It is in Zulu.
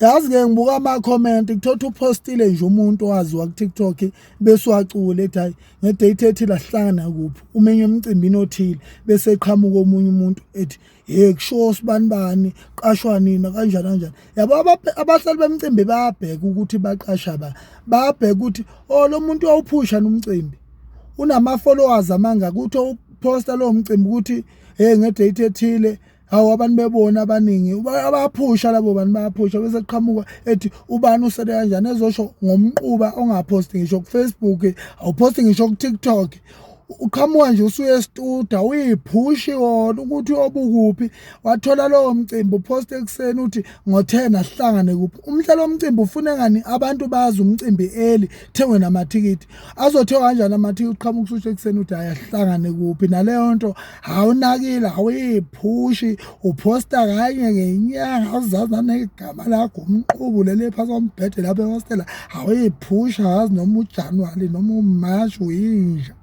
Yazi ke ngibuka ama-comment kuthothi upostile nje umuntu owaziwa ku-TikTok bese wacula ethi hayi ngedate ethile asihlangana kuphi umenye emcimbini othile bese eqhamuka omunye umuntu ethi kushiwo sibani bani qashwa nina kanjani kanjani. Yabo abahlali bemicimbi bayabheka ukuthi baqasha bayabheka ukuthi lo muntu uyawuphusha nomcimbi unama-followers amangaka ukuthi uphosta lowo mcimbi ukuthi ngedate ethile. Hawu abantu bebona abaningi abaphusha labo bantu bayaphusha bese qhamuka ethi ubani usele kanjani ezosho ngomquba ongaphosti ngisho ku-Facebook awuphosti ngisho ku-TikTok. Uqhamuka nje usuye estudio uyiphushi wona ukuthi uyobukuphi wathola lowo mcimbi uphoste ekuseni uthi ngo-10 asihlangane kuphi. Umhlalo womcimbi ufune ngani abantu bazi umcimbi early thengwe namathikithi azothiwa kanjani amathikithi uqhamuka ususho ekuseni uthi hayi asihlangane kuphi. Naleyo nto awunakile awuyiphushi uphosta kanye ngenyanga awuzazi nanegama lakho umqubu leli phansi kombhede lapho ehostela awuyiphusha awazi noma uJanuwari noma uMashi uyinja.